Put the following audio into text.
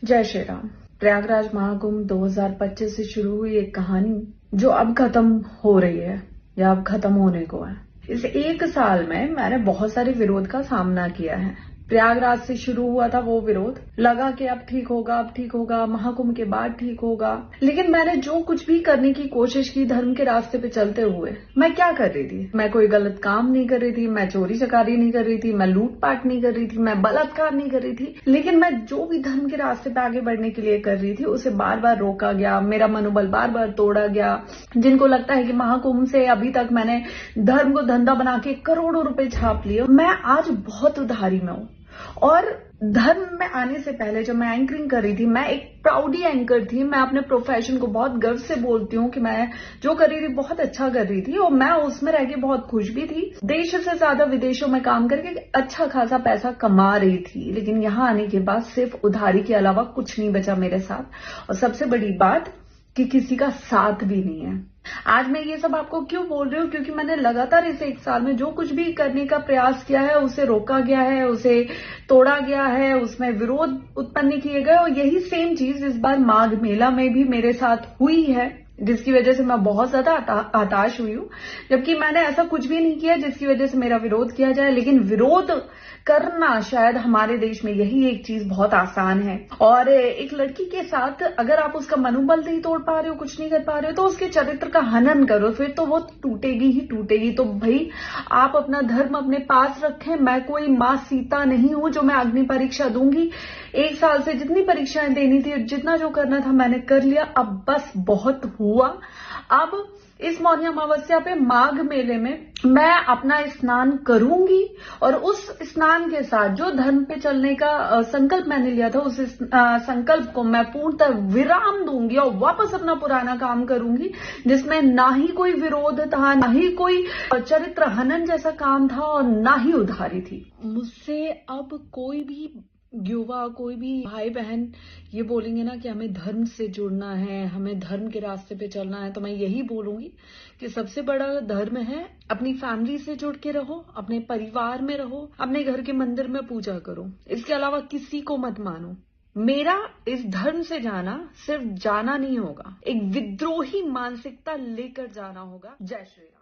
जय श्री राम। प्रयागराज महाकुंभ 2025 से शुरू हुई एक कहानी जो अब खत्म हो रही है या अब खत्म होने को है। इस एक साल में मैंने बहुत सारे विरोध का सामना किया है। प्रयागराज से शुरू हुआ था वो विरोध, लगा कि अब ठीक होगा, महाकुंभ के बाद ठीक होगा। लेकिन मैंने जो कुछ भी करने की कोशिश की धर्म के रास्ते पे चलते हुए, मैं क्या कर रही थी? मैं कोई गलत काम नहीं कर रही थी, मैं चोरी चकारी नहीं कर रही थी, मैं लूटपाट नहीं कर रही थी, मैं बलात्कार नहीं कर रही थी। लेकिन मैं जो भी धर्म के रास्ते पे आगे बढ़ने के लिए कर रही थी उसे बार बार रोका गया, मेरा मनोबल बार बार तोड़ा गया। जिनको लगता है कि महाकुंभ से अभी तक मैंने धर्म को धंधा बना के करोड़ों रुपए छाप लिए, मैं आज बहुत उधारी में हूं। और धर्म में आने से पहले जब मैं एंकरिंग कर रही थी, मैं एक प्राउडी एंकर थी। मैं अपने प्रोफेशन को बहुत गर्व से बोलती हूँ कि मैं जो कर रही थी बहुत अच्छा कर रही थी और मैं उसमें रह के बहुत खुश भी थी। देश से ज्यादा विदेशों में काम करके अच्छा खासा पैसा कमा रही थी। लेकिन यहाँ आने के बाद सिर्फ उधारी के अलावा कुछ नहीं बचा मेरे साथ। और सबसे बड़ी बात कि किसी का साथ भी नहीं है। आज मैं ये सब आपको क्यों बोल रही हूँ? क्योंकि मैंने लगातार इस एक साल में जो कुछ भी करने का प्रयास किया है उसे रोका गया है, उसे तोड़ा गया है, उसमें विरोध उत्पन्न किए गए। और यही सेम चीज इस बार माघ मेला में भी मेरे साथ हुई है, जिसकी वजह से मैं बहुत ज्यादा हताश हुई हूँ। जबकि मैंने ऐसा कुछ भी नहीं किया जिसकी वजह से मेरा विरोध किया जाए। लेकिन विरोध करना शायद हमारे देश में यही एक चीज बहुत आसान है। और एक लड़की के साथ अगर आप उसका मनोबल नहीं तोड़ पा रहे हो, कुछ नहीं कर पा रहे हो, तो उसके चरित्र का हनन करो, फिर तो वो टूटेगी ही टूटेगी। तो भाई आप अपना धर्म अपने पास रखें। मैं कोई माँ सीता नहीं हूं जो मैं अग्नि परीक्षा दूंगी। एक साल से जितनी परीक्षाएं देनी थी, जितना जो करना था मैंने कर लिया। अब बस बहुत हुआ। अब इस मौनी अमावस्या पे माघ मेले में मैं अपना स्नान करूंगी और उस स्नान के साथ जो धर्म पे चलने का संकल्प मैंने लिया था, उस संकल्प को मैं पूर्णतः विराम दूंगी और वापस अपना पुराना काम करूंगी, जिसमें ना ही कोई विरोध था, ना ही कोई चरित्र हनन जैसा काम था और ना ही उधारी थी। मुझसे अब कोई भी युवा, कोई भी भाई बहन ये बोलेंगे ना कि हमें धर्म से जुड़ना है, हमें धर्म के रास्ते पे चलना है, तो मैं यही बोलूंगी कि सबसे बड़ा धर्म है अपनी फैमिली से जुड़ के रहो, अपने परिवार में रहो, अपने घर के मंदिर में पूजा करो। इसके अलावा किसी को मत मानो। मेरा इस धर्म से जाना सिर्फ जाना नहीं होगा, एक विद्रोही मानसिकता लेकर जाना होगा। जय श्री राम।